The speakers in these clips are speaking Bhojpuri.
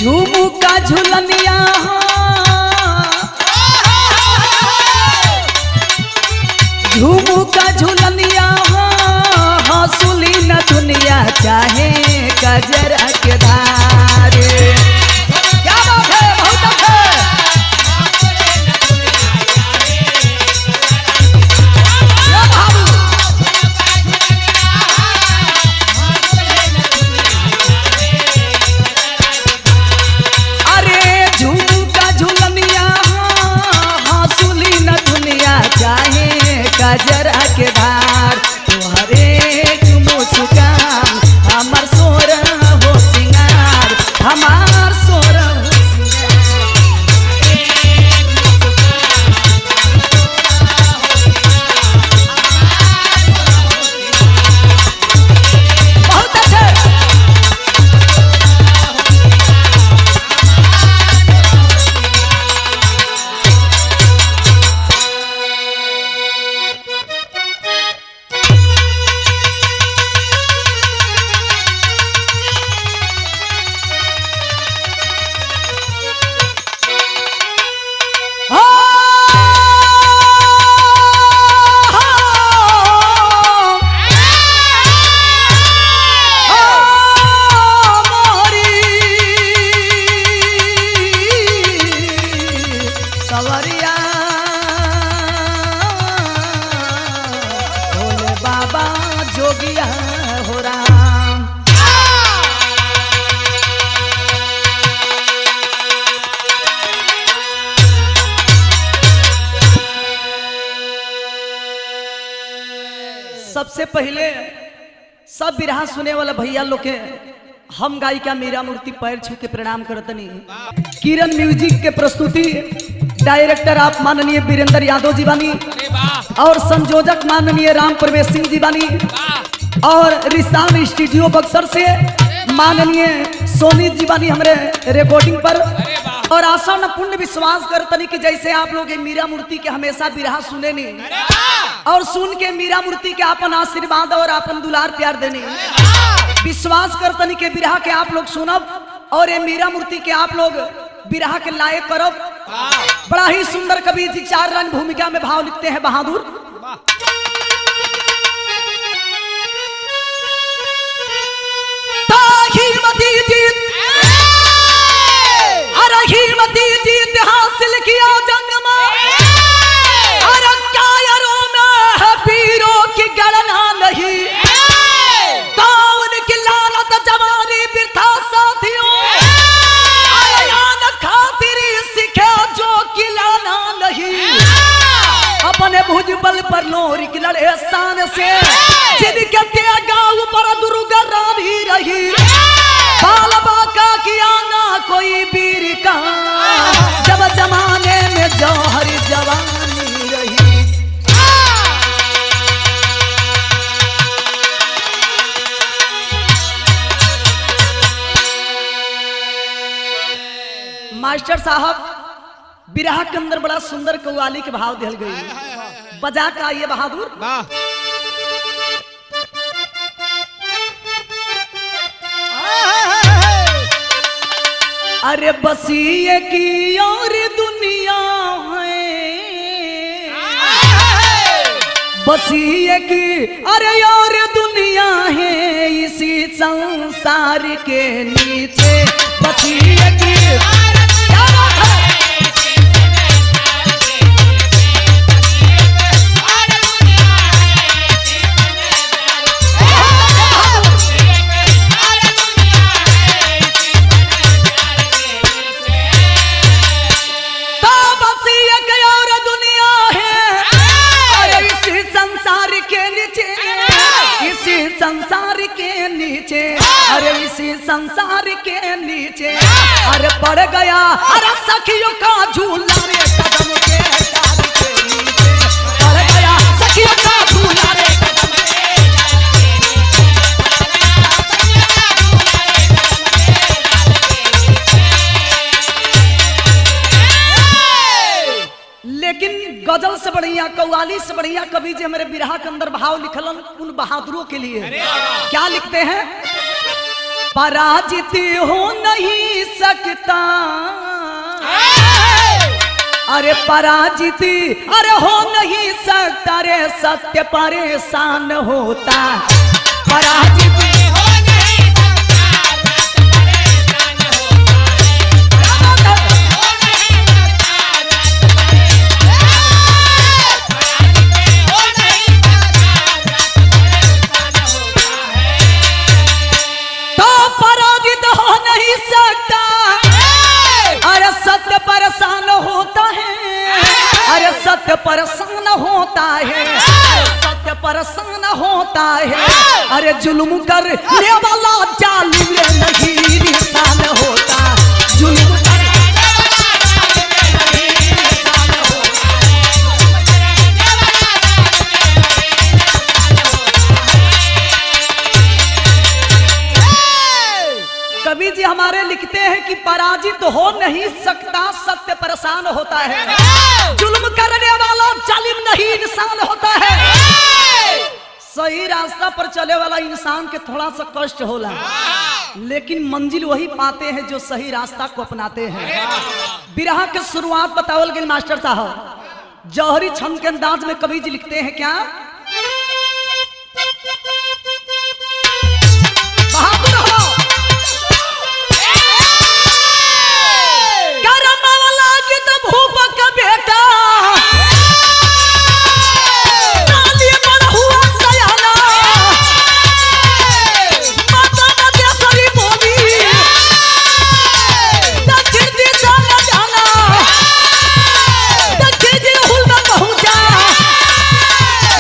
झुमुका झुलनिया झुमुका झुलनिया हंसुली न दुनिया चाहे कजरा के धारे। क्या बात है, बहुत अच्छा। अरे झुमुका झुलनिया हंसुली न दुनिया चाहे कजरा के धार। तुहरे मुस्कान हमर सोर हो सिंगार, हमार सोर हो बहुत अच्छे। सवरिया भोले बाबा जोगिया हो राम। सबसे पहले सब बिरहा सुने वाला भैया लोग के हम गायिका मीरा मूर्ति पैर छू के प्रणाम करतनी। किरण म्यूजिक के प्रस्तुति डायरेक्टर आप माननीय वीरेंद्र यादव जी बानी और संयोजक माननीय राम प्रवेश सिंह जी बानी और रिसाम स्टूडियो बक्सर से माननीय सोनी जी बानी हमरे रिकॉर्डिंग पर। और आशा न पूर्ण विश्वास करतनी कि जैसे आप लोग मीरा मूर्ति के हमेशा बिरहा सुने नी और सुन के मीरा मूर्ति के अपन आशीर्वाद और अपन दुलार प्यार देनी। विश्वास करतनी के बिरहा के आप लोग सुनब और ये मीरा मूर्ति के आप लोग बिरहा के लायक करब। बड़ा ही सुंदर कवि जी 4 रंग भूमिका में भाव लिखते हैं बहादुर। जीत हासिल किया जंग में, अरे कायरों में है पीरों की गणना नहीं। ताउन की लालत जवानी बिरथा साथियों, आयान खातिरी सिखे जो किलाना नहीं। अपने भुजबल पर लोरी की लड़े शान से, जिनके त्यागा ऊपर दुर्गा रानी रही। बाल बाका किया ना कोई वीर का, जब जमाने में जौहर जवानी रही। मास्टर साहब बिरहा के अंदर बड़ा सुंदर कव्वाली के भाव दिल गई। बजा का ये बहादुर। अरे बसिए की और दुनिया है, बसिए की अरे और दुनिया है इसी संसार के नीचे। बसिए की संसार के नीचे, अरे इसी संसार के नीचे अरे पड़ गया अरे सखियों का झूला रे कदम के डाल के नीचे। पड़ गया सखियों का झूला रे कदम के लेकिन गजल से बढ़िया कव्वाली से बढ़िया कवि जी हमारे बिरहा के अंदर भाव लिखलन उन बहादुरों के लिए। क्या लिखते हैं? पराजित हो नहीं सकता, अरे पराजित अरे हो नहीं सकता रे, सत्य परेशान होता, पराजित हो नहीं सकता, परेशान होता है, हो नहीं सकता, तो पराजित हो नहीं सकता, अरे सत्य परेशान होता है, अरे सत्य परेशान होता है, सत्य परेशान होता है, अरे जुल्म करने वाला जालिम नहीं निशान होता, जुल्म करने वाला नहीं निशान होता, कवि जी हमारे लिखते हैं कि पराजित हो नहीं सकता, सत्य परेशान होता है, जुल्म करने वाला जालिम नहीं इंसान होता है। सही रास्ता पर चले वाला इंसान के थोड़ा सा कष्ट होला, लेकिन मंजिल वही पाते हैं जो सही रास्ता को अपनाते हैं। बिरहा के शुरुआत बतावल गई मास्टर साहब, जौहरी छंद के अंदाज में कवि जी लिखते हैं क्या, बहादुर हो भूप का बेटा, नाली बड़ हुआ सयाना, माता मदेश्वरी बोली, दक्षिण दिशा में जाना, दक्षिण जी हुल में पहुंचा,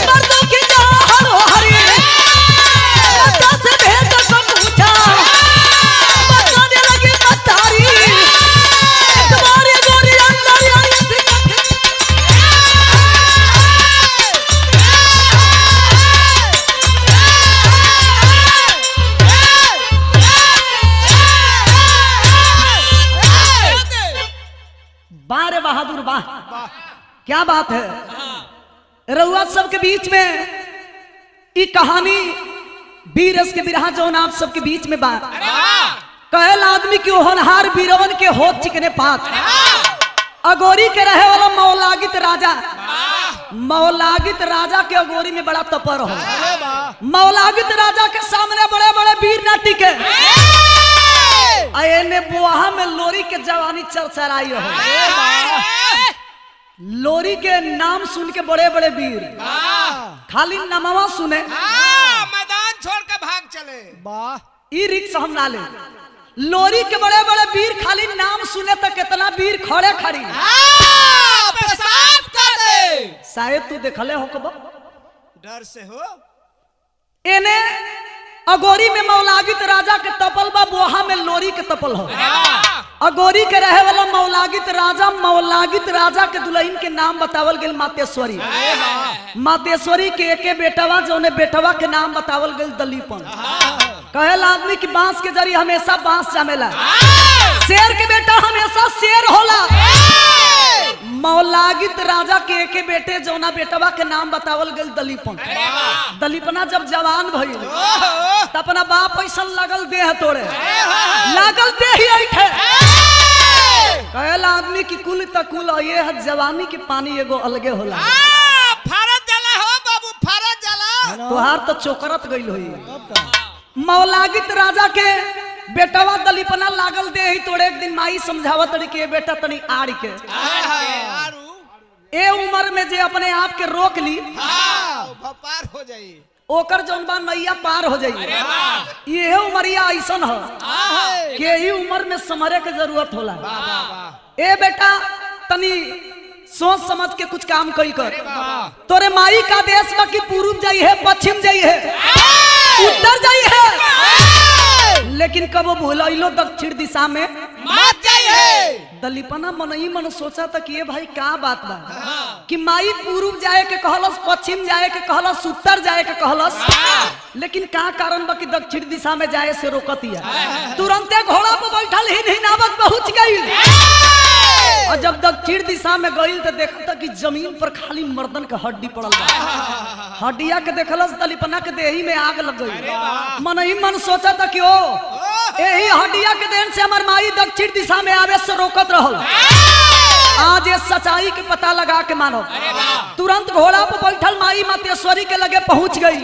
मर्दों की हरो हरी, माता से भेंट को पूछा, बताने लगी मतारी, तुम्हारी गोरी बारे बहादुर वाह, क्या बात है। रउआ सबके बीच में ये कहानी बीरस के बिरहा जो आप सबके बीच में बात कहल आदमी की होनहार बीरवन के होत चिकने पात, अगोरी के रहे वाला मौलागित राजा, मौलागित राजा के अगोरी में बड़ा तपर हो, मौलागित राजा के सामने बड़े बड़े वीर ना टिके, ने बुआहा में लोरी के जवानी चरचराई हो, लोरी के नाम सुन के बड़े बड़े वीर खाली नमवा सुने मैदान छोड़ के भाग चले, ई रिक्स हम ना ले, लोरी के बड़े बड़े वीर खाली नाम सुने तो कितना वीर खड़े खड़ी पेशाब कर दे, शायद तू देखले हो कब डर से हो। एने अगोरी में मौलागित राजा के तपल बा, बोहा में लोरी के तपल हो, अगोरी के रहे वाला मौलागित राजा, मौलागित राजा के दुल्हन के नाम बतावल गेल मातेश्वरी, मातेश्वरी के एके बेटवा जो ने बेटवा के नाम बतावल गेल दलीपन, कहल आदमी की बांस के जरिए हमेशा बांस जामेला, शेर के बेटा हमेशा शेर होला, मौलागित राजा के एके बेटे जौना बेटवा के नाम बतावल गेल दलीपन, दलीपना जब जवान भइल त अपना बाप ऐसा लगल देह तोड़े, लागल देह ऐठे, कहल आदमी की कुल तकुल ये है जवानी के पानी एगो अलगे होला, फरज जला हो बाबू, फरज जला, तोहार तो चोकरत गइल होई। मौलागित राजा के बेटवा दलीपना लागल दे ही तोड़े, एक दिन माई समझावत रही कि बेटा तनी आड़ के ए उम्र में जे अपने आप के रोक ली पार हो जाई, ओकर जौन बा नैया पार हो जाई, ये उमरिया ऐसन हो कि यही उम्र में समरे के जरूरत होला। ए बेटा तनी सोच समझ के कुछ काम कई कर, तोरे माई का देश बा कि पूर्व जाई है, पश्चिम जाई है, उत्तर जाई है, लेकिन कबो भूलो दक्षिण दिशा में मत जाइए। दलीपना मन ही मन सोचा था कि ये भाई का बात बा कि माई पूर्व जाए के कहलस, पश्चिम जाए के कहलस, उत्तर जाए के कहलस, लेकिन का कारण बा कि दक्षिण दिशा में जाए से रोकतिया, तुरंते घोड़ा पर बैठल ही नहीं नावत पहुंच गई, और जब दक्षिण दिशा में गई तो देखा कि जमीन पर खाली मर्दन के हड्डी पड़ल बा। हड्डिया के देखलस दलिपना के देही में आग लग गई। मन ही मन सोचा था कि ओ यही हड्डिया के देन से हमार माई दक्षिण दिशा में आवे से रोकत रहल। आज ये सच्चाई के पता लगा के मानो तुरंत घोड़ा पर बैठल माई मतेश्वरी के लगे पहुंच गई।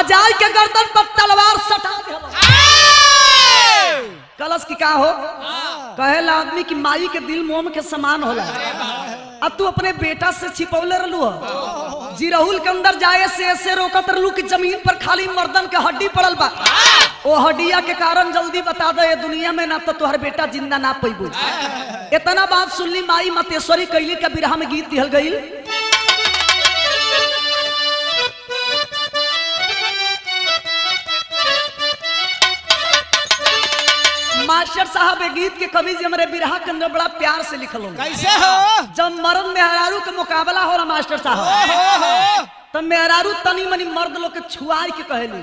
अजाई के गर्दन पर तलवार सटा कलश की का हो कहेला आदमी की माई के दिल मोम के समान होला। अब तू अपने बेटा से छिपौले रहलू जिरहुल के अंदर जाए से ऐसे रोकत रहलू कि जमीन पर खाली मर्दन के हड्डी पड़ल बा। ओ हड्डिया के कारण जल्दी बता दे ये दुनिया में ना तो तुहर बेटा जिंदा ना पैबू। इतना बात सुनली माई मतेश्वरी कैली के बिरहा में गीत दिहल गई। मास्टर साहब गीत के कवि जी हमारे बिरहा के अंदर बड़ा प्यार से लिखल हो। कैसे हो? जब मर्द मेहरारू के मुकाबला होला मास्टर साहब तो मेहरारू तनी मनी मर्द लोग के छुआई के कहली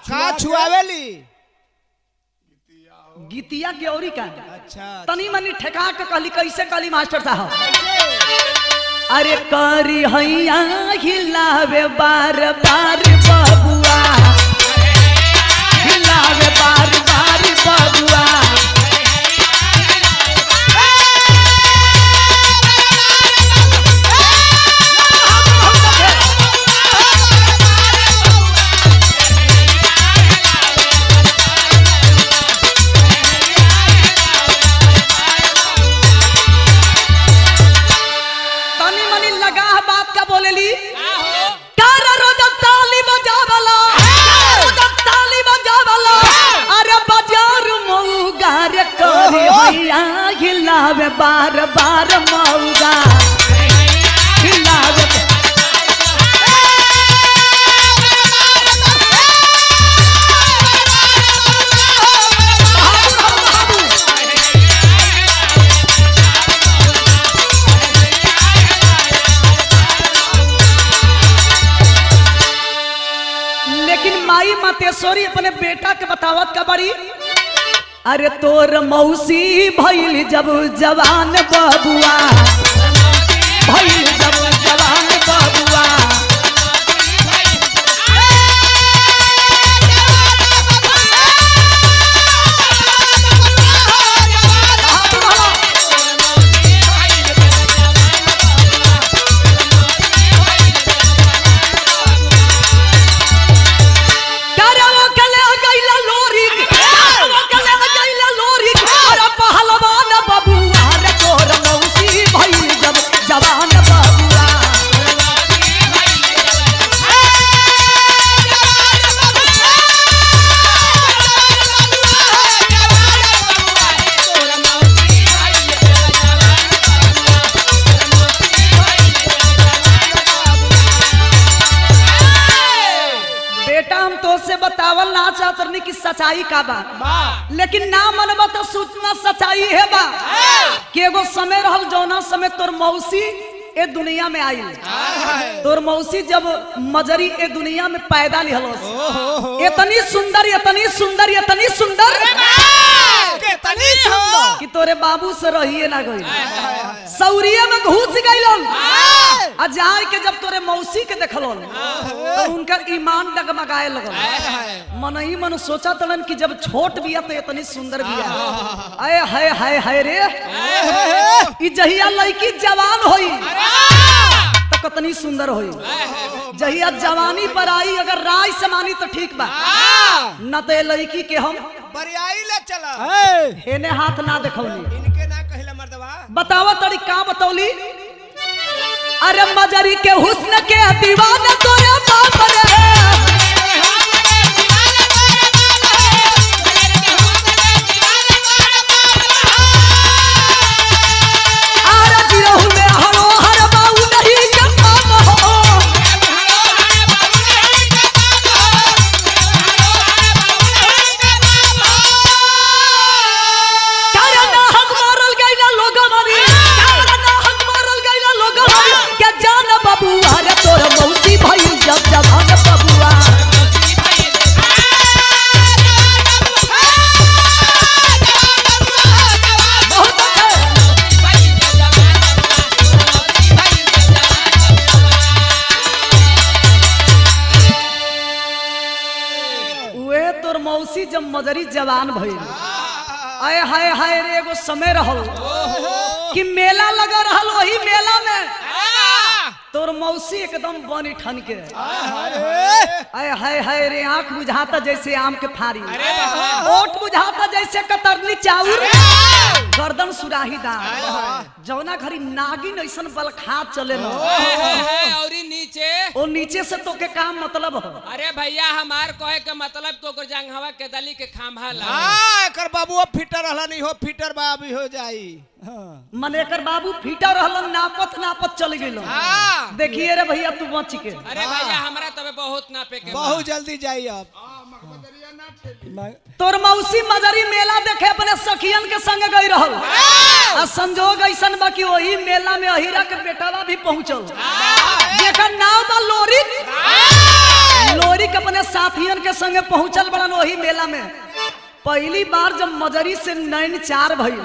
का छुआवेली गीतिया के औरी का अच्छा तनी मनी ठेका के कहली। कैसे कहली मास्टर साहब? अरे करी हैया हिलावे बार बार बबुआ हिलावे बार बार बबुआ हिलावे बार बार मौगा हिलावे लेकिन माई मतेश्वरी अपने बेटा के बतावत का बड़ी। अरे तोर मौसी भइल जब जवान बबुआ भइल जब जवान बबुआ की सच्चाई का बा लेकिन ना मनबा तो सूचना सच्चाई है बा कि एगो समय रहल जौना समय तोर मौसी ए दुनिया में आई। तोर मौसी जब मजरी ए दुनिया में पैदा लिहलोस इतनी सुंदर इतनी सुंदर इतनी सुंदर कि तोरे बाबू से रहिए ना गई सौरिया में घुस गइलन। आ जाए के जब तोरे मौसी के देखलन तो उनकर ईमान डगमगाए लगल। मन ही मन सोचा तलन कि जब छोट बिया तो इतनी सुंदर बिया आए हाय हाय हाय रे ई जहिया लड़की जवान होई तो कितनी सुंदर होई। जहिया जवानी पर आई अगर राय समानी तो ठीक बा न तो लड़की के हम बरियाई ले चला हेने हाथ ना देखौली इनके ना कहला मर्दवा बतावा तरीका बतौली। अरे मजरी के हुस्न के दीवाना तोरे बाप रे जवान बबुआ जवान भइल। आय हाय हाय रे एगो समय रहल कि मेला लगा रहल, वही मेला में तोर मौसी एकदम बनी ठन के आय हाय हाय रे आंख बुझाता जैसे आम के फारी, ओठ बुझाता जैसे कतरनी चाउर, गर्दन सुराही दांत, जौना घरी नागिन ऐसन बलखा चले न और नीचे ओ नीचे से तो के काम मतलब हो। अरे भैया हमार कहे के मतलब तो कर जंगहवा के दली के खांभा ला एकर बाबू फिटर रहला नहीं हो, फिटर बाबू हो जाई। मन एकर बाबू फीटा रहलन, नापत नापत चल गइलन। देखिए रे भैया तू बच के। अरे भैया हमरा तबे बहुत नापे के बहुत जल्दी जाई अब। तोर मौसी मजरी मेला देखे अपने सखियन के संग गई रहल, आ संजोग ऐसन बा कि वही मेला में अहिरा के बेटावा भी पहुंचल, जेकर नाम बा लोरिक। लोरिक अपने साथियन के संग पहुंचल बड़न वही मेला में। पहली बार जब मजरी से नैन चार भइल,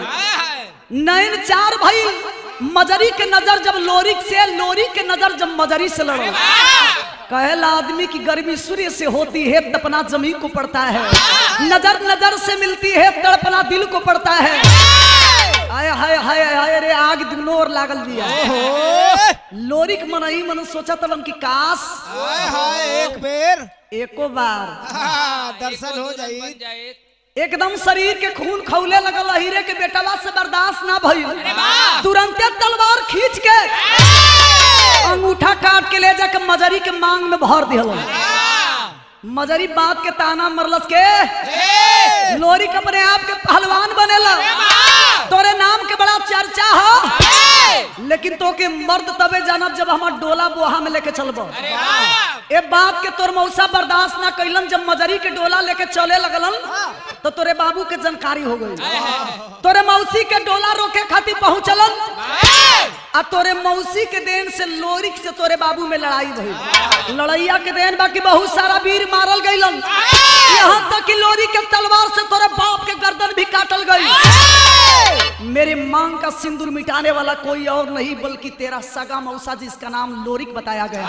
नैन चार भइल, मजरी के नजर जब लोरिक से, लोरिक के नजर जब मजरी से लड़ल, कहला आदमी की गर्मी सूर्य से होती है, तपना जमीन को पड़ता है, नजर नजर से मिलती है, तड़पना दिल को पड़ता है। आय हाय हाय हाय रे आग दुनो ओर लागल दिया। लोरिक मनई मन सोचा तलन की काश एक बेर एको बार दर्शन हो जाई। एकदम शरीर के खून खौले लगल, हीरे के बेटवा से बर्दाश्त ना भइल, तुरंते तलवार खींच के अंगूठा काट के ले जाके मजरी के मांग में भर दिहल। मजरी बात के ताना मरलस के लोरिक अपने आप के पहलवान बनेला, तोरे नाम के बड़ा चर्चा हो, लेकिन तो के मर्द तबे जानब जब हमार डोला बोहा में लेके चलबो। ए बात के तोर मौसा बर्दाश्त ना कैलन, जब मजरी के डोला लेके चले लगलन तो तोरे बाबू के जानकारी हो गई। तोरे मौसी के डोला रोके खातिर पहुंचलन, आ तोरे मौसी के देन से लोरिक से तोरे बाबू में लड़ाई भई। लड़ैया के देन बाकी बहुत सारा वीर मारल गइलन, यहाँ तक कि लोरी के तलवार से तोरे बाप के गर्दन भी काटल गई। मेरे मांग का सिंदूर मिटाने वाला कोई और नहीं बल्कि तेरा सगा मौसा जिसका नाम लोरिक बताया गया।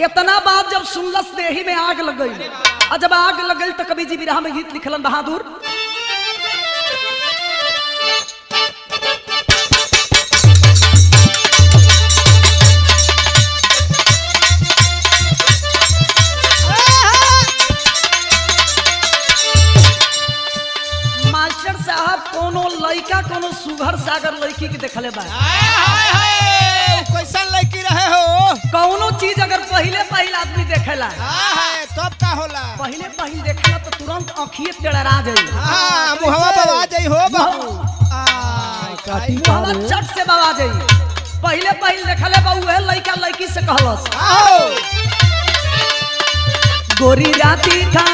इतना बात जब सुनलस देही में आग लग गई, और जब आग लग गई तो कवि जी बिरहा में गीत लिखलन बहादुर। मास्टर साहब कोनो लड़का कोनो सुघर सागर लड़की के देखले बा, कैसा लड़की रहे हो? कौनो चीज अगर पहले पहले आदमी देखेला, तब का होला? पहले पहले देखेला तो तुरंत आँखिए टेढ़ा जाई, मुहवा बवा जाई हो बहू, मुहवा चट से बवा जाई। पहले पहले देखले बा उहे लड़का लड़की से कहलस गोरी राती था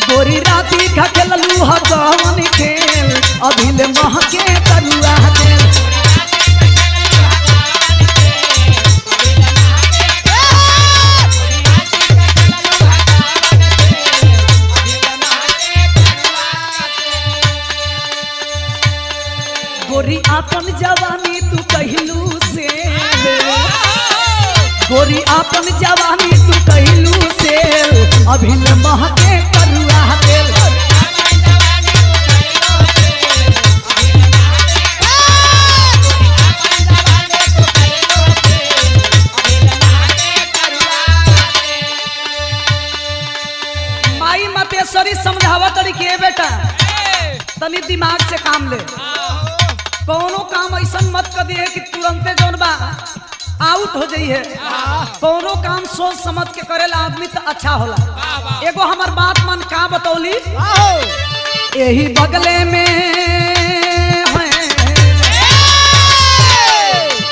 गोरी राती का खेललू हवन खेल, अभिले महके तरुआ खेल। गोरी आपन जवानी तू कहलू से, गोरी आपन जवानी तू कहलू से, अभिले महके तरुआ खेल। माई मतेश्वरी समझावा तरी के बेटा तनी दिमाग से काम ले, कोनो काम ऐसा मत कर दिए कि तुरंते जौन बा आउट हो जाइए। कोनो काम सोच समझ के करेला आदमी तो अच्छा होला। एगो हमार बात मन का बतौली, यही बगले में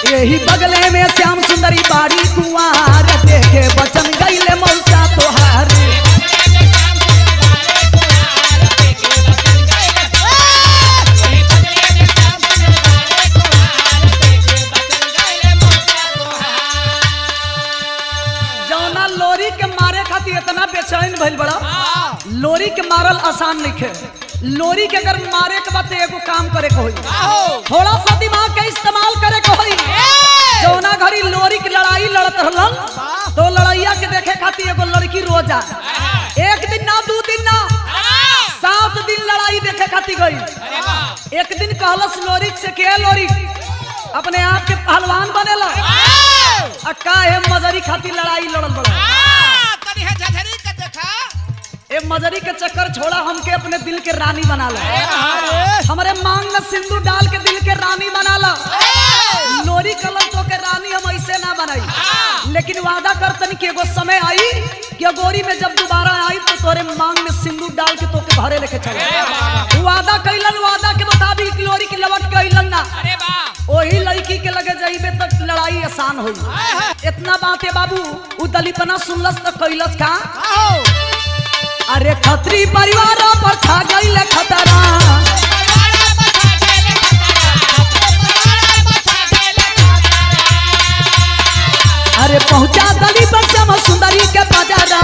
यही बगले में श्याम सुंदरी बाड़ी कुंवार, देखे बचन गईले मौसा तोहार। लोरी के मारे खातिर इतना बेचैन भइल बड़ा, लोरी के मारल आसान नहीं है। लोरी के अगर मारे के बाद एगो काम करे के होई, थोड़ा सा दिमाग का इस्तेमाल करे के होई। जौना घड़ी लोरी की लड़ाई लड़त रहलन तो लड़ाइया के देखे खातिर एगो लड़की रोजा एक दिन ना 2 दिन ना 7 दिन लड़ाई देखे खातिर गई। एक दिन कहलस लोरी से के लोरी अपने आप के पहलवान बनेला अक्का है मजरी खातिर लड़ाई लड़ल बड़ा तनी है झझरी के देखा ए मजरी के चक्कर छोड़ा हमके अपने दिल के रानी बना ला हमारे मांग में सिंदूर डाल के दिल के रानी बना ला। लोरी कलम तो के रानी हम ऐसे ना बनाई लेकिन वादा करतन कि एगो समय आई कि गोरी में जब दोबारा आई तो तोरे मांग में सिंदूर डाल के तोके घरे लेके चले। वादा कैलन वादा के मुताबिक लोरी की लवट कैलन ना वही लड़की के लगे जाइबे तक लड़ाई आसान हुई। इतना बात है बाबू उ दलीपना सुनलस तो कैलस का अरे खत्री परिवार पर छा गई खतरा अरे पहुंचा दलीपन श्याम सुंदरी के बाजारा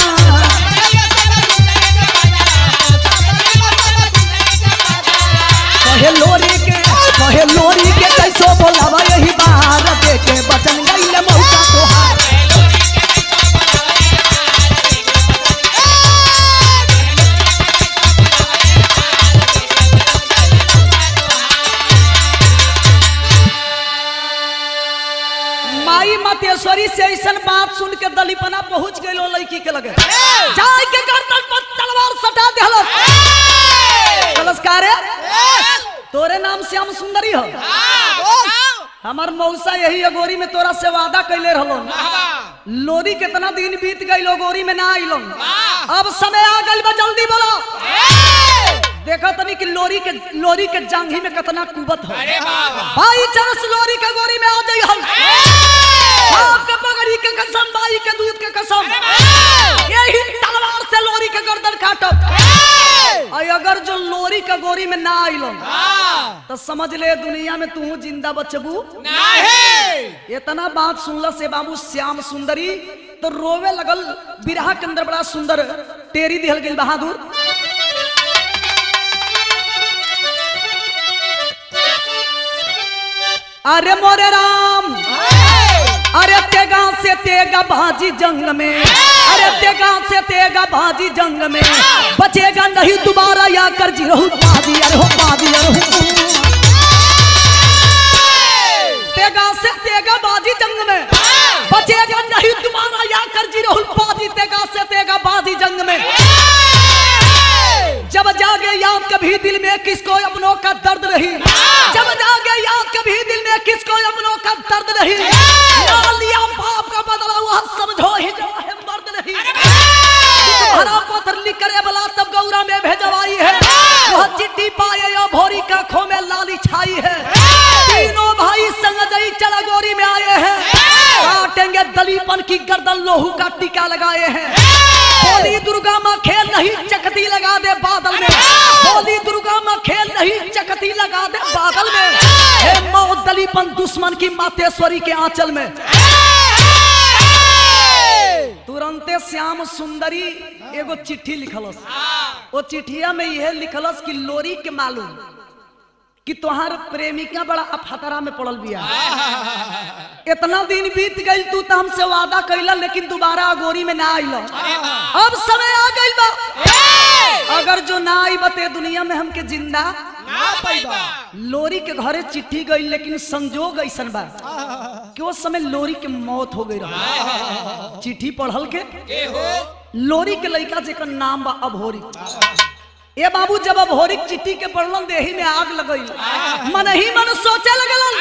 कहे लोरी के कैसो बोलावा यही बाहर देखे बचन गई मौका तोहार माई मतेश्वरी से ऐसा बात सुन के दलीपना पहुंच गई लड़की के लगे जाए के गर्दन पर तलवार सटा देहलो नमस्कार तोरे नाम श्याम सुंदरी हो हमार मौसा यही अगोरी में तोरा से वादा कैले रहलो लोरी कितना दिन बीत गई गोरी में ना आइलो अब समय आ गई बा जल्दी बोलो देखो तनी कि लोरी के जांघी में कितना कुबत हो भाई चरस लोरी के गोरी में आ जाई हम बाप के पगड़ी के कसम भाई के दूध के कसम यही तलवार से लोरी के गर्दन काटो अगर जो लोरी का गोरी में ना आइलो तो समझ ले दुनिया में तू जिंदा बचबू नहीं। इतना बात सुनला से बाबू श्याम सुंदरी तो रोवे लगल बिरहा के अंदर बड़ा सुंदर टेरी दिहल गेल बहादुर अरे मोरे राम अरे तेगा से तेगा बाजी जंग में अरे तेगा से तेगा बाजी जंग में बचेगा नहीं दोबारा या कर जी रहू बाजी अरे हो बाजी अरे हो तेगा से तेगा बाजी जंग में बचेगा नहीं दोबारा या कर जी रहू बाजी तेगा से तेगा बाजी जंग में जब जागे याद कभी दिल में किसको अपनों का दर्द नहीं जब जागे याद कभी दिल में किसको अपनों का दर्द नहीं लिया बाप का बदला हुआ समझो ही जो है मर्द नहीं हरा पत्थर लिख कर बला तब गौरा में भेजवाई है वह चिट्ठी पाए या भोरी का खो में लाली छाई है तीनों भाई संग जई चला गोरी में आए हैं काटेंगे दलीपन की गर्दन लोहू का टीका लगाए हैं बोली दुर्गा माँ खेल नहीं चकती लगा दे बादल में बोली दुर्गा माँ खेल नहीं चकती लगा दे बादल में हे मौत दलीपन दुश्मन की मातेश्वरी के आंचल में तुरंते श्याम सुंदरी एगो चिट्ठी लिखलस वो चिट्ठिया में यह लिखलस कि लोरी के मालूम कि तोहार प्रेमिका बड़ा अफतरा में पड़ल बिया इतना दिन बीत गई तू तो हमसे वादा कैला लेकिन दोबारा गोरी में ना आइल अब समय आ गई बा अगर जो ना आई बते दुनिया में हमके जिंदा ना पैदा लोरी के घरे चिट्ठी गई लेकिन संजोग ऐसा बा कि उस समय लोरी के मौत हो गई रहा चिट्ठी पढ़ल के लोरी के लड़का जेकर नाम बा अभोरी ए बाबू जब अभोरी चिट्ठी के पढ़लन देही में आग लगई मन ही मन सोचे लगलन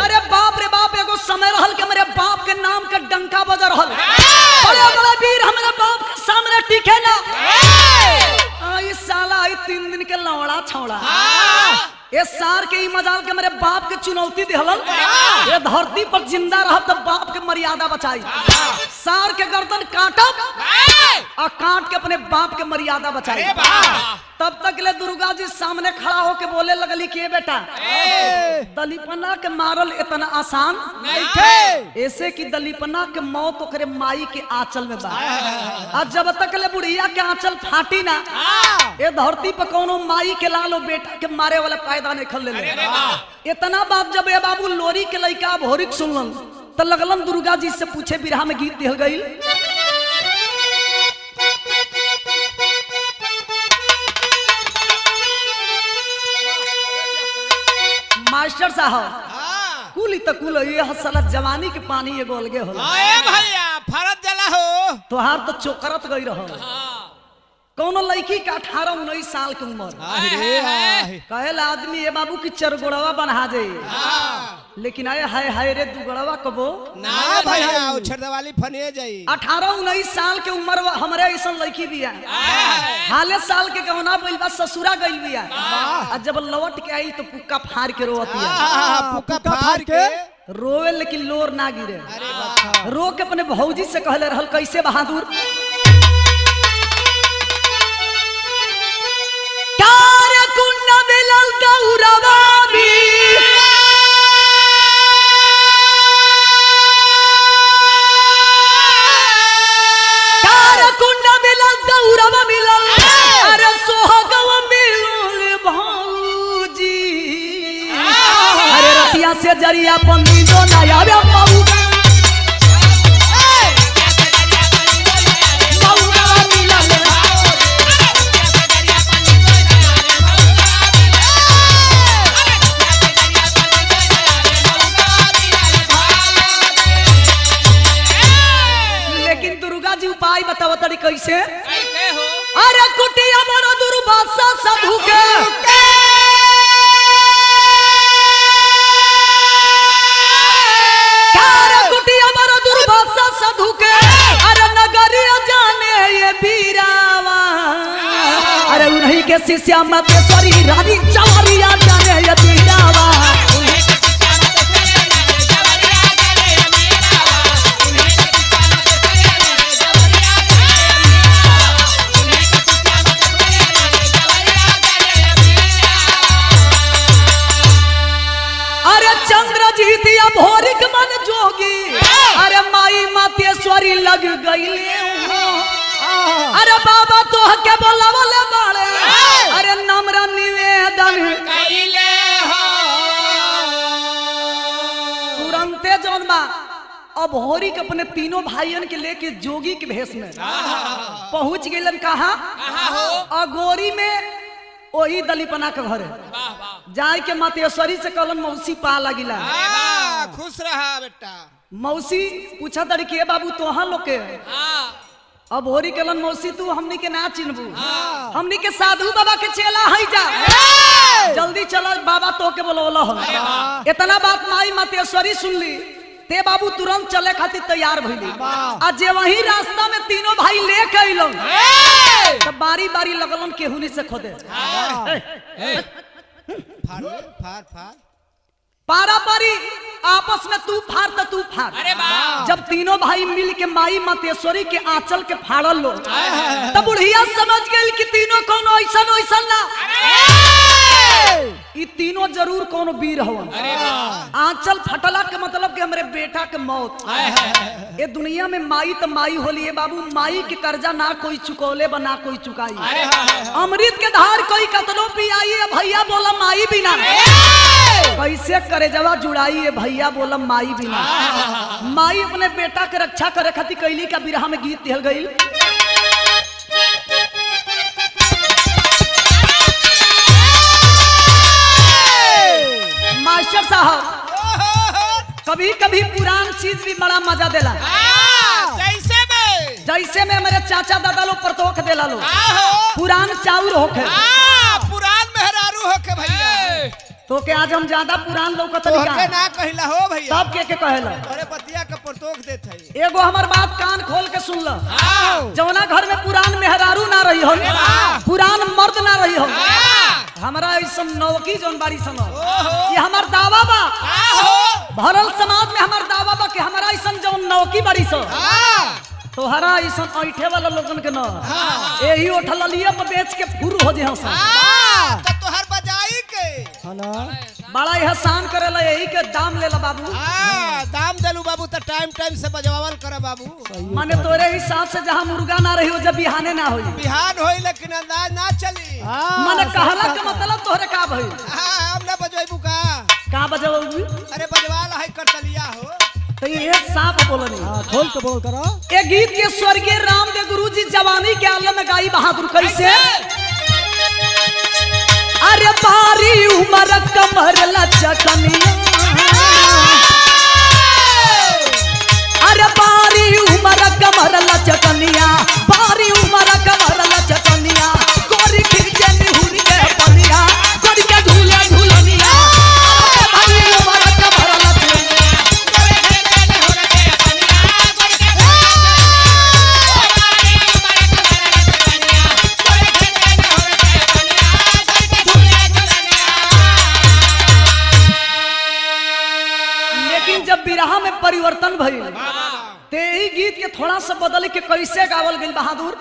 अरे बाप रे बाप एगो समय रहल के मेरे बाप के नाम का डंका बज रहल बड़े बड़े वीर हमारे बाप के सामने टिके ना इस साला 3 दिन के लौड़ा छौड़ा ये सार के मजाल के मेरे बाप के चुनौती दिहलन ये धरती पर जिंदा रह तब बाप के मर्यादा बचाई सार के गर्दन काटब आ काट के अपने बाप के मर्यादा बचाई। अरे वाह। तब तक ले दुर्गा जी सामने खड़ा होके बोले लगली कि बेटा दलीपना के मारल इतना आसान नहीं थे। ऐसे कि दलीपना के मौत ओकरे माई के आंचल में बा। आज जब तक ले बुढ़िया के आंचल फाटी ना ये धरती पर कोनो माई के लालो बेटा के मारे वाला पैदा नहीं खल ले। इतना बात जब ये बाबू लोरी के लइका भोरिक सुनलन तो लगलन दुर्गा जी से पूछे बिरहा में गीत दिहल गई। मास्टर साहब कुल त कुल ये हसला जवानी के पानी एगो अलगे होला। आए भैया फरत जला हो तोहार तो चोकरत गई रहो। कौनो लड़की का 18-19 साल की उम्र कहेला आदमी ये बाबू की चरगोड़वा बना दे लेकिन आए हाय हाय रे दुगड़वा कबो ना भैया उछरदवाली फनिए जाई। 18-19 साल के उम्र हमारे ऐसा लड़की भी है हाले साल के गहना बोल बा ससुरा गई भी है और जब लौट के आई तो पुक्का फाड़ के रोती है। पुक्का फाड़ के रोवे लेकिन लोर ना गिरे। रो के अपने भौजी से कहले रहल कैसे बहादुर मिलल गौरवा भी कुंड मिलल गौरवा मिलल अरे सोहगवा मिलल भौजी अरे रतिया से जरिया पंदी जो नया पाऊ बताओ तड़ी कैसे हो अरे कुटिया मोर दुर्वासा साधु के अरे कुटिया मोर दुर्वासा साधु के अरे नगरिया जाने ये बीरावा अरे उन्हीं के शिष्या मतेश्वरी रानी चवरिया जाने ये बीरावा भोरिक मन जोगी अरे माई मातेश्वरी लग गई अरे बाबा तो के बोला बोले बाड़े अरे नम्र निवेदन तुरंते जौन बा अब होरिक अपने तीनों भाइयों के लेके जोगी के भेष में पहुंच गए कहा अगोरी में वही दलीपना के घरे जाए के मातेश्वरी से कहलन मौसी पा लगिला खुश रहा बेटा। मौसी पूछा तड़ी के बाबू तोहा लोग के अब होरी कहलन मौसी तू हमनी के ना चिन्हबू हमनी के साधु बाबा के चेला है जा जल्दी चल बाबा तो के बोलौला हो। इतना बात माई मातेश्वरी सुन ली ते बाबू तुरंत चले खातिर तैयार भइली आज जे वही रास्ता में तीनों भाई लेके अइलन तब बारी बारी लगलन केहुनी से खोदे पारा पारी आपस में तू फाड़ तो तू फाड़। जब तीनों भाई मिल के माई मातेश्वरी के आंचल के फाड़ल लो तब बुढ़िया समझ गई कि तीनों कोनो ऐसन ऐसन ना ये तीनों जरूर कोनो वीर हवन। आंचल फटला के मतलब कि हमरे बेटा के मौत ये दुनिया में माई तो माई होली है बाबू माई के कर्जा ना कोई चुकौले बा ना कोई चुकाई अमृत के धार कोई कतनो पियाई है भैया बोला माई बिना कैसे करे जवा जुड़ाई है भैया बोला माई बिना माई अपने बेटा के रक्षा करे खातिर कैली का बिरहा में गीत दिहल गई। मास्टर साहब कभी कभी पुरान चीज भी बड़ा मजा देला जैसे में मेरे चाचा दादा लोग परतोख देला लो पुरान चाउर होके पुरान मेहरारू होके भैया तो के आज हम ज्यादा पुरान लोग तो के ना कहिला हो भैया सब के कहला अरे बतिया के परतोख देत है एगो हमर बात कान खोल के सुन ल जौना घर में पुरान मेहरारू ना रही हो पुरान मर्द ना रही हो हमारा ऐसा नौकी जौन बाड़ी सन ये हमार दावा बा भरल समाज में हमार दावा बा कि हमारा ऐसा जौन नौकी बाड़ी सन तोहरा ऐसा ऐठे वाला लोगन के न यही उठल लिया पर बेच के फुर हो जे हसन तो तोहर बजाई के है ना बड़ा एहसान करेला यही के दाम लेला बाबू दाम देलू बाबू तो टाइम टाइम से बजवावल करे बाबू माने तोरे हिसाब से जहाँ मुर्गा ना रही हो जब बिहाने ना होई बिहान होई लेकिन अंदाज ना चली माने कहला के मतलब तोहरे का भई हम ना बजवाइबू का बजवाबू अरे बजवाल है करतलिया हो तो ये साफ बोलनी खोल के बोल करो ये गीत के स्वर्गीय रामदेव गुरुजी जवानी के आलम में गाई बहादुर कैसे अरे बारी उमर कमर लचकनिया अरे बारी उमर कमर लचकनिया बारी उमर कमर लचकनिया गोरी खींचे निहुर के पनिया गोरी के झूले झूलनिया बारी उमर कमर लचकनिया जब बिरहा में परिवर्तन भइल ते ही गीत के थोड़ा सा बदल के कैसे गावल गइल बहादुर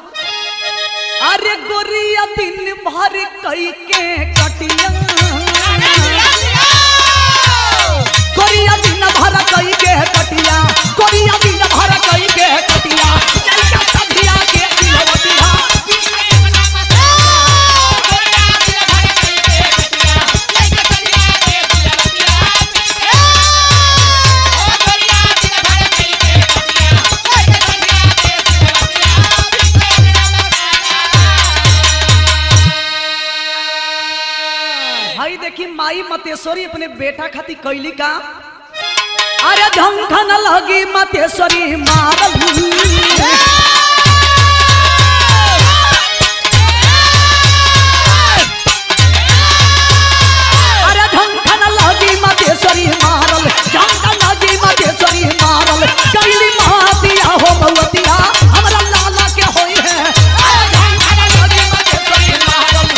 अरे गोरिया दिन भर कई के कटिया गोरिया दिन भर कई के कटिया गोरिया दिन भर कई के कटिया लइका सधिया के दिलवतिया देखी माई मतेश्वरी अपने बेटा खाती कैली का अरे झंखन लगी मतेश्वरी मारल अरे झंखन लगी मतेश्वरी मारल झंखन लगी मतेश्वरी मारल कैली महातिया हो भगवतिया हमरा लाला के होई है अरे झंखन लगी मतेश्वरी मारल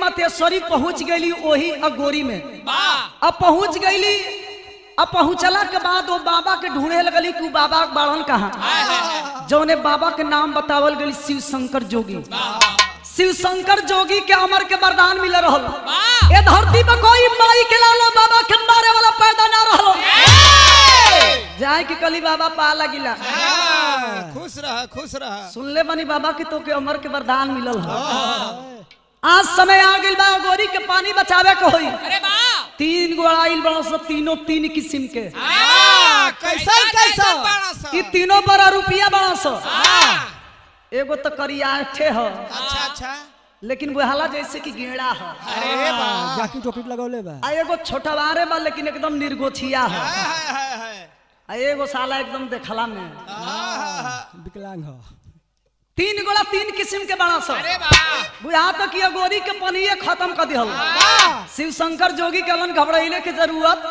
मतेश्वरी पहुंच गई वही अगोरी में अब पहुंच गई अब पहुंचला के बाद वो बाबा के ढूंढे लगली कि बाबा बाड़न कहाँ जौने बाबा के नाम बतावल गई शिव शंकर जोगी शिव शंकर जोगी के अमर के वरदान मिल रहल ए धरती पर कोई माई के लालो बाबा के मारे वाला पैदा ना रहल जाए कि कली बाबा पा लगिला खुश रह सुन ले बनी बाबा की तो के अमर के वरदान मिलल आज समय आ गई बा गोरी के पानी बचावे के होई अरे बा 3 गो आइल बड़ा सब तीनों 3 किस्म के कैसा ई तीनों बड़ा रुपया बड़ा सो एगो तो करिया ठे हो अच्छा लेकिन बुहाला जैसे कि गेड़ा हो अरे बा जाकी टोपी लगौले बा आ एगो छोटवारे बा लेकिन एकदम निर्गोछिया हो आ एगो साला एकदम देखला में विकलांग हो 3 गोला 3 किस्म के बड़ा सो बुझा तो कि गोरी के पनिये खत्म कर दिहल शिव शंकर जोगी के लन घबराइले के जरूरत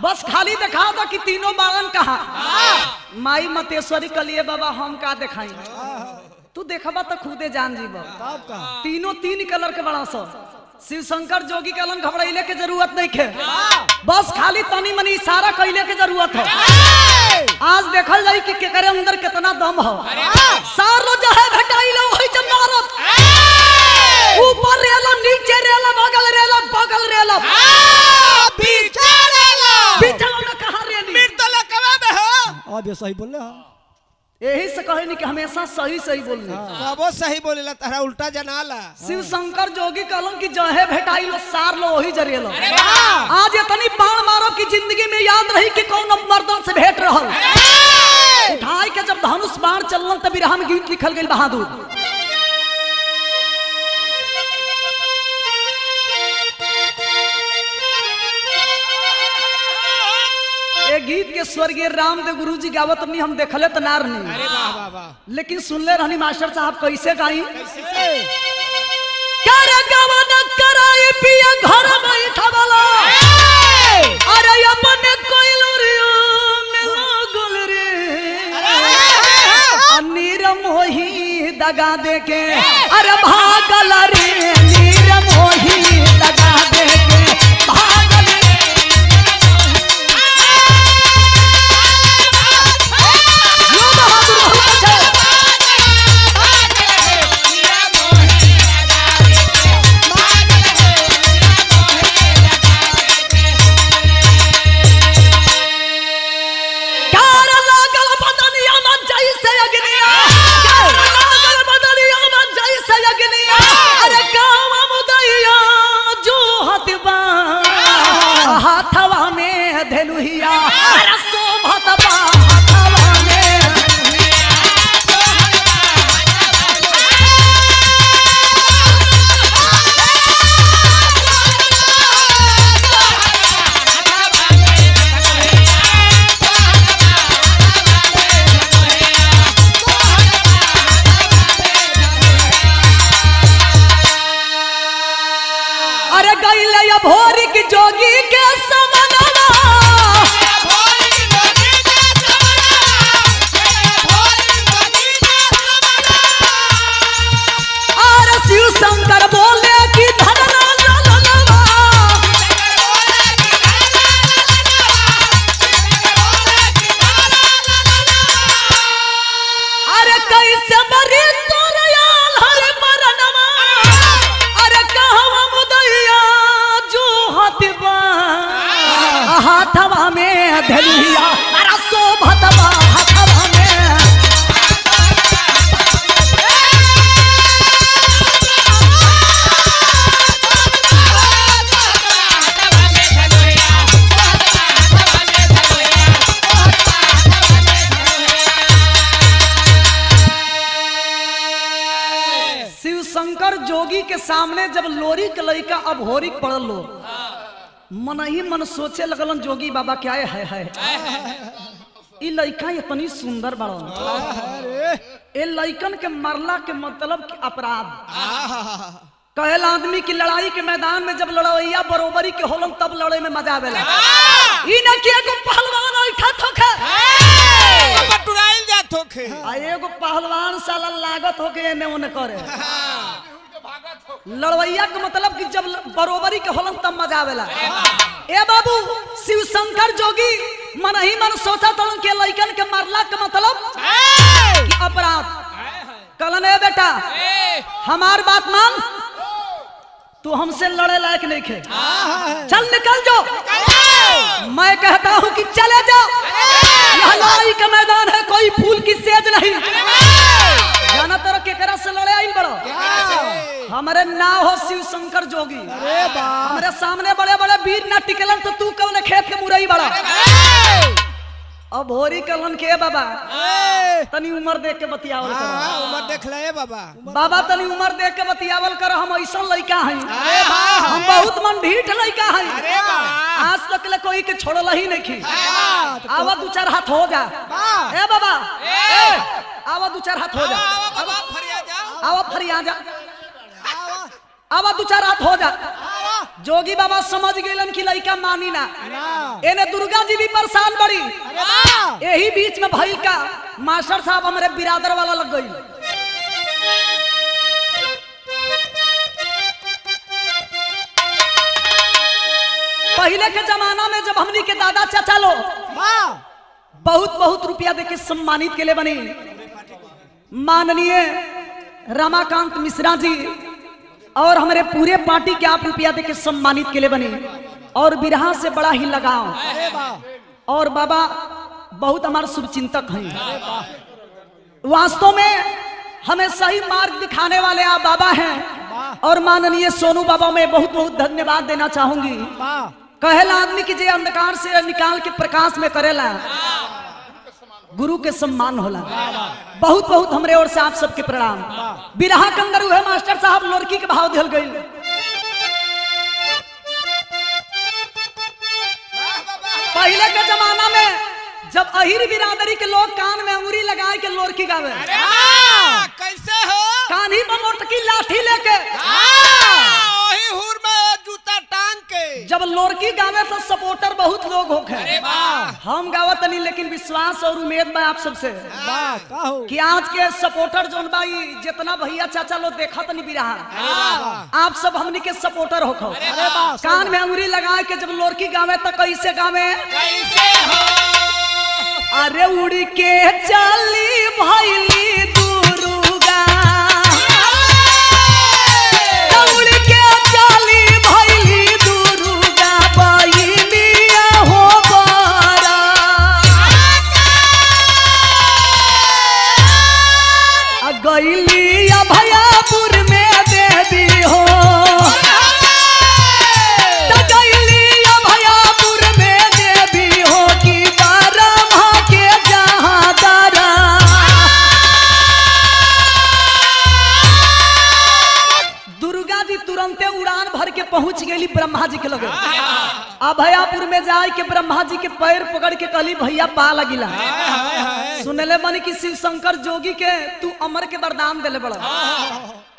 बस खाली दिखा दो कि तीनों बाड़न कहा माई मतेश्वरी के लिए बाबा हम का दिखाई तू देखबा तो खुदे जान जीबो तीनों 3 कलर के बड़ा सो शिव शंकर जोगी के लन घबराइले के जरूरत नहीं खे बस खाली तनी मनी इशारा कैले के जरूरत हो आज देखल जाई कि केकरे अंदर कितना दम हो सारो जो है घटाइलो होई जब मारत ऊपर रेला नीचे रेला बगल रेला पीछे में कहां रेली मिर्तला कवा में हो अब ये सही बोले हो यही से कहे नहीं कि हमेशा सही बोलनी कबो सही बोलेला तारा उल्टा जनाला शिव शंकर जोगी कलम की जहे भेटाइलो सार लो वही जरेलो आज इतनी बाण मारो कि जिंदगी में याद रही कि कौन मर्दों से भेंट रहल उठाई के जब धनुष बाण चलल तब बिरहा में गीत लिखल गई बहादुर। ये गीत के स्वर्गीय रामदेव गुरु जी गावत नहीं, हम देखले तो नार नहीं, अरे वाह वाह वाह। लेकिन सुनले रहनी मास्टर साहब कैसे गाई। कैसे? करे गवन कराई पिया घर बैठा वाला, अरे अपने कोइलुरियो में लागल रे, नीर मोही दगा दे के अरे भागल रे, नीर मोही दगा दे के भागल रे। यो बहादुर बहुत है। हाथवा में धेनुहिया अरे शोभत बा हाथवा में। अरे गईले या भोरी की जोगी के समनवा, अरे शिव शंकर बोले कि धनवा ललवा, अरे कैसे मरी तोरयाल हरे मरनवा, अरे कहवा मुदैया जो हतबा हाथवा में धलिया अरे शोभत बा हाथवा में। शिव शंकर जोगी के सामने जब लोरी के लइका अभोरी पड़ल लो, मन ही मन सोचे लगलन जोगी बाबा क्या है ई लइका इतनी सुंदर बड़न, ए लइकन के मरला के मतलब कि अपराध। कहल आदमी की लड़ाई के मैदान में जब लड़वैया बरोबरी के होलन तब लड़े में मजा आवेला। ई न कि एगो पहलवान ऐठा थोखे बटुराइल जात होखे। आ एगो पहलवान साला लागत होके एने ओने करे। लड़वैया के मतलब कि जब बरोबरी के होलन तब मजा आवेला। ए बाबू शिव शंकर जोगी मन ही मन सोचा तलन के लइकन के मारला के मतलब कि अपराध। कलन ए बेटा हमार बात मान, तू हमसे लड़े लायक नहीं खे, चल निकल जाओ। मैं कहता हूँ कि चले जाओ, यह लड़ाई का मैदान है, कोई फूल की सेज नहीं। जाना तरह केकरा से लड़े आई बड़ो, हमारे नाव हो शिव शंकर जोगी। हमारे सामने बड़े बड़े वीर ना टिकलन तो तू कौन खेत के मुरई बड़ा। अब भोरी कलन के बाबा तनी उम्र देख के बतियावल कर। उम्र देख ले बाबा। बाबा तनी उम्र देख के बतियावल कर, हम ऐसा लइका हई, हम बहुत मन ढीठ लइका हई, आज तक ले कोई के छोड़ल ही नहीं खी। आवा दू चार हाथ हो जा ए बाबा, आवा दू चार हाथ हो जा, आवा फरिया जा, आवा दू चार हाथ हो जा। जोगी बाबा समझ गए कि लइका मानी ना, एने दुर्गा जी भी परेशान बड़ी। यही बीच में भइल का मास्टर साहब हमारे बिरादर वाला लग गई। पहले के जमाना में जब हमनी के दादा चाचा लो बहुत बहुत रुपया देके सम्मानित के लिए बनी, माननीय रमाकांत मिश्रा जी और हमारे पूरे पार्टी के आप रुपया देके सम्मानित के लिए बने, और बिरहा से बड़ा ही लगाव। और बाबा बहुत हमारे शुभचिंतक हैं, वास्तव में हमें सही मार्ग दिखाने वाले आप बाबा हैं। और माननीय सोनू बाबा में बहुत बहुत धन्यवाद देना चाहूंगी। कहला आदमी की जे अंधकार से निकाल के प्रकाश में करेला, गुरु के सम्मान होला। बहुत बहुत हमरे ओर से आप सबके प्रणाम। बिरहा के अंदर हुए मास्टर साहब लड़की के भाव दिल गई। पहले के जमाना में जब अहिर बिरादरी के लोग कान में अंगुरी लगाए के लोरकी गावे, कैसे हो कान्ही पर मोटकी लाठी लेके वही हुर में जूता टांग के जब लोरकी गावे तो सपोर्टर बहुत लोग होखे। अरे वाह हम गावत नहीं, लेकिन विश्वास और उम्मीद बा आप सबसे वाह का हो कि आज के सपोर्टर जोन बाई जितना भैया चाचा लोग देखत नहीं बिरहा, आप सब हमनी के सपोर्टर होखो। अरे वाह कान में अंगुरी लगाए के जब लोरकी गावे तो कैसे गावे? कैसे हो अरे उड़ के चली भैली दुर्गा, उड़ के चली भैली दुर्गा बहिनिया हो बरा। गईली अभयापुर में देवी हो, गईली अभयापुर में देवी हो कि बारह के जहाँ दरा। दुर्गा जी तुरंते उड़ान भर के पहुंच गई ब्रह्मा जी के लगे। अभयापुर में जाए के ब्रह्मा जी के पैर पकड़ के कहली भैया पा लगिला। सुनले बनी कि शिव शंकर जोगी के तू अमर के वरदान देले बड़ा।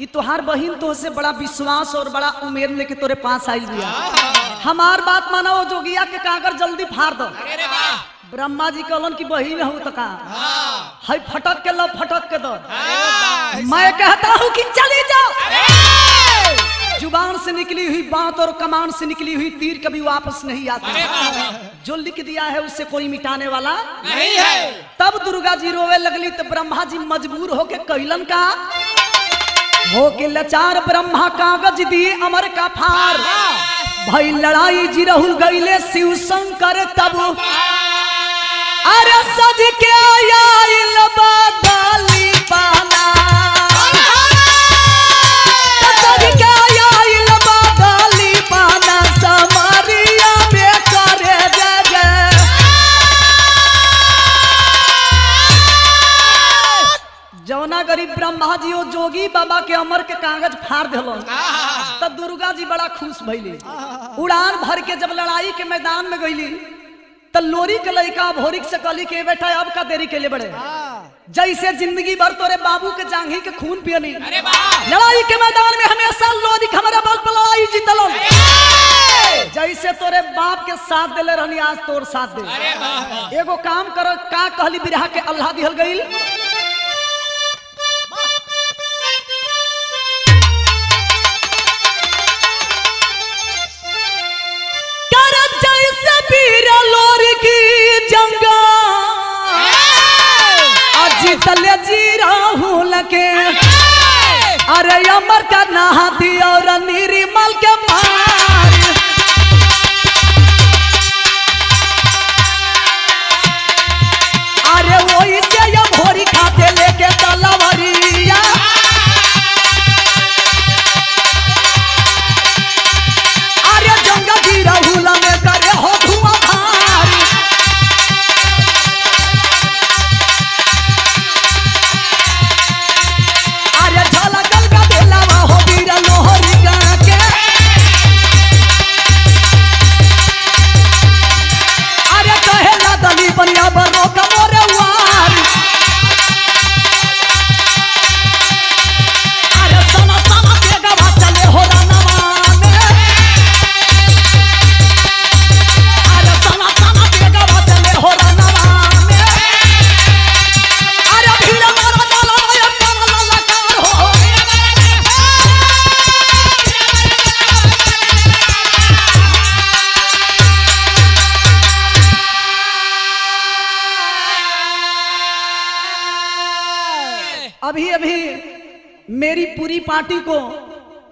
ई तुहार बहिन तो से बड़ा विश्वास और बड़ा उम्मीद लेके तोरे पास आई दिया। हमार बात माना, वो जोगिया के कागर जल्दी फाड़ दो। अरे वाह ब्रह्मा जी कहलन कि बहिन हो तो का है फटक के लो, फटक के दो। मैं कहता हूँ कि चली जाओ। जुबान से निकली हुई बात और कमान से निकली हुई तीर कभी वापस नहीं आता। जो लिख दिया है उससे कोई मिटाने वाला नहीं है। तब दुर्गा जी रोवे लगली तो ब्रह्मा जी मजबूर होके कैलन का हो के लाचार ब्रह्मा कागज दिए अमर का फार। भाई लड़ाई जी रहुल गईले शिव शंकर तब अरे सज के आइल बदली पाला, सज के आइल बदली पाला समरिया में करे जय जय। जौना गरीब ब्रह्मा जी ओ जोगी बाबा के अमर के कागज फाड़ दिलन तब दुर्गा जी बड़ा खुश भइली। उड़ान भर के जब लड़ाई के मैदान में गईली तो लोरी के लड़का भोरिक से कहली के बेटा अब का देरी के लिए बड़े, जैसे जिंदगी भर तोरे बाबू के जांघी के खून पियनी। अरे वाह लड़ाई के मैदान में हमेशा लोरी हमारा बल पर लड़ाई जीतलन। जैसे तोरे बाप के साथ दिले रहनी आज तोर साथ दे। अरे वाह एगो काम करो का कहली बिरहा के अल्लाह दिहल गईल। जैसे वीर लोरी की जंगा जीतले जी राहुल के, अरे अमर का नहाती और निर्मल के मार। अरे वही से ये भोरी खाते लेके तलवारिया, अरे जंगा जी राहुल में करे हो धुआं भारी। अरे झलकल का बेलावा हो वीर लोहरी गा के, अरे कहेला दली बनिया बरो का मोरे वार। अरे सना सना के गवा चले हो रनवा में, अरे सना सना के गवा चले हो रनवा में। अरे भीड़ मारा जाला या काला लकार हो, अभी अभी मेरी पूरी पार्टी को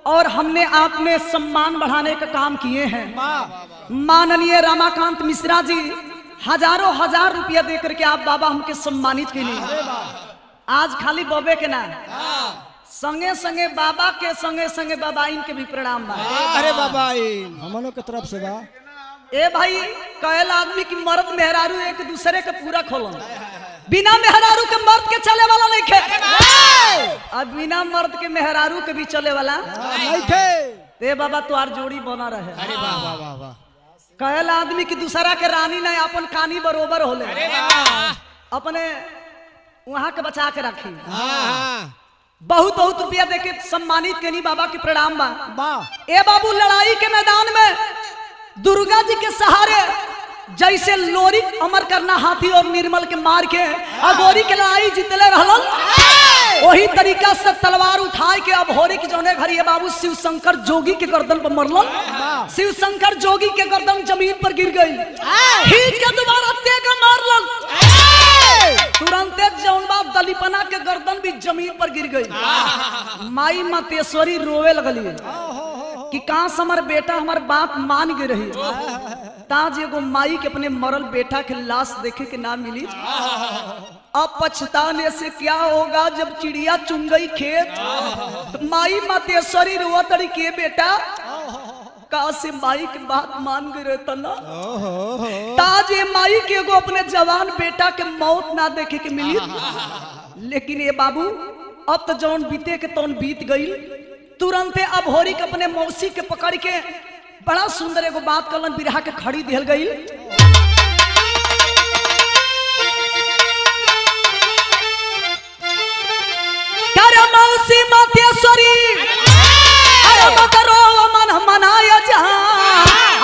और हमने आपने सम्मान बढ़ाने का काम किए हैं। माननीय रमाकांत मिश्रा जी हजारों हजार रुपया देकर के आप बाबा हमके सम्मानित किए। आज खाली बबे के ना संगे संगे बाबा के संगे संगे बाबा इनके भी प्रणाम बा। अरे बाबा हमनों के तरफ से बा। ए भाई कहल आदमी की मर्द मेहरारू एक दूसरे के पूरा खोलन। बिना मेहरारू के मर्द के चले वाला नहीं खे अब बिना मर्द के मेहरारू के भी चले वाला नहीं थे। ते बाबा तुहार जोड़ी बना रहे। अरे वाह वाह वाह वाह। कहल आदमी की दूसरा के रानी नहीं अपन कानी बरोबर होले अपने वहां के बचा के रखी। हाँ बहुत बहुत रुपया देके सम्मानित केनी बाबा की प्रणाम बा। वाह ए बाबू लड़ाई के मैदान में दुर्गा जी के सहारे जैसे लोरी अमर करना हाथी और निर्मल के मार के अघोरी के लड़ाई जीतले रहलन वही तरीका से तलवार उठाए के अघोरी की जौने घरी है बाबू शिव शंकर जोगी के गर्दन पर मरलन। शिव शंकर जोगी के गर्दन जमीन पर गिर गई खींच के दोबारा तेग मारलन तुरंते जौन बाप दलीपना के गर्दन भी जमीन पर गिर गई। माई मतेश्वरी रोवे लगली कि कहां से हमार बेटा हमार बात मान गई रही ताज एगो माई के अपने मरल बेटा के लाश देखे के ना मिली। अब पछताने से क्या होगा जब चिड़िया चुन गई खेत। माई मतेश्वरी रोआ तड़ी के बेटा का से माई के बात मान गए रहता ना ताज ये माई के एगो अपने जवान बेटा के मौत ना देखे के मिली। लेकिन ये बाबू अब तो जौन बीते के तौन बीत गई तुरंते अब होरी के अपने मौसी के पकड़ के बड़ा सुंदर एगो बात कलन बिरहा के खड़ी दिहल गई। अरे मौसी मतेश्वरी अरे मकरो मन मनाया जा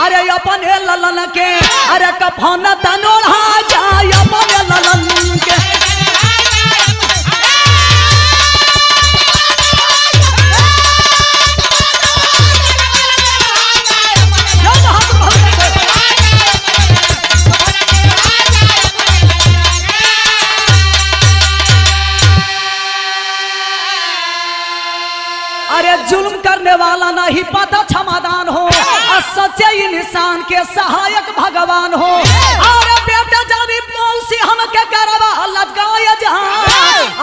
अरे अपने ललन के अरे कफन तनोड़ा जाय अपने ललन के अरे जुल्म करने वाला नहीं पता क्षमादान हो और सच्चे इंसान के सहायक भगवान हो। अरे बेटा जानी मौसी हम के करवा लटकाया जा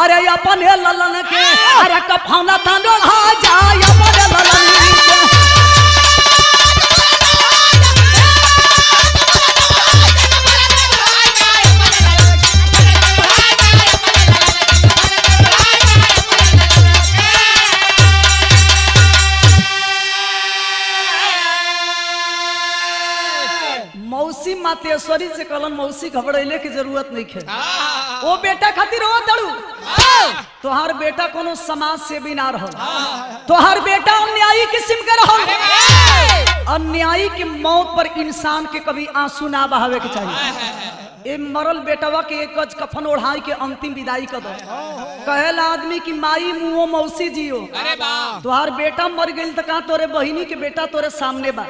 अरे अपने ललन के अरे कफन तनोड़ा जाय अपने ललन के मौसी मातेश्वरी से कहलन मौसी घबराइले की जरूरत नहीं है वो बेटा खातिर हो तड़ू तोहार बेटा कोनो समाज से भी ना रहो तोहार बेटा अन्यायी किस्म के रहो। अन्यायी की मौत पर इंसान के कभी आंसू ना बहावे के चाहिए। ए मरल बेटवा के एक गज कफन ओढ़ाई के अंतिम विदाई कर दो। कहला आदमी की माई मुओ मौसी जियो तोहार बेटा मर गई तो कहा तोरे बहिनी के बेटा तोरे सामने बा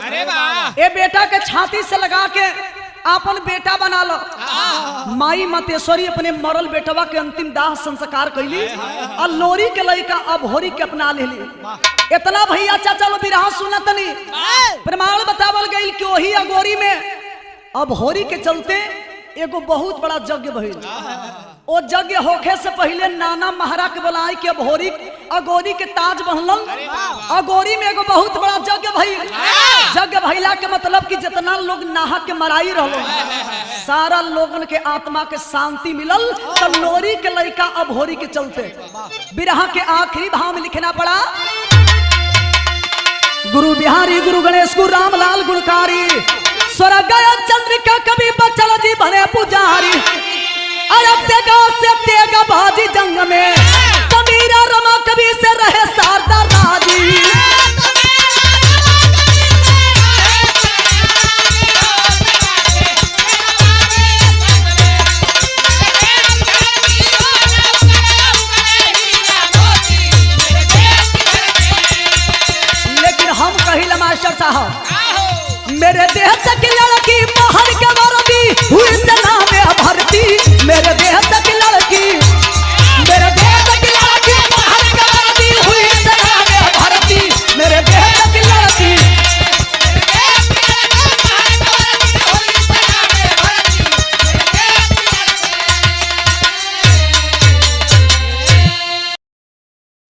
ए बेटा के छाती से लगा के अपन बेटा बना लो। माई मतेश्वरी अपने मरल बेटवा के अंतिम दाह संस्कार कैली और लोरी के लड़का अब होरी के अपना ले ली। इतना भैया चाचा लो बिरहा सुनत नहीं प्रमाण बतावल गई कि वही अगोरी में अब होरी के चलते एगो बहुत बड़ा यज्ञ भइल। ओ यज्ञ होखे से पहले नाना महारा के बुलाए के अघोरी अगोरी के ताज बनलन। अगोरी में एगो बहुत बड़ा यज्ञ भइल। यज्ञ भइला के मतलब कि जितना लोग नाहक के मराई रहलो सारा लोगन के आत्मा के शांति मिलल। तो लोरी के लड़का अघोरी के चलते बिरहा के आखिरी भाव में लिखना पड़ा। गुरु बिहारी गुरु गणेश गुरु रामलाल गुणकारी स्वर्ग चंद्रिका कभी बचल जी बने पुजारी। अरे तेगा से तेगा बाजी जंग में कबीरा रमा कभी से रहे शारदा राज।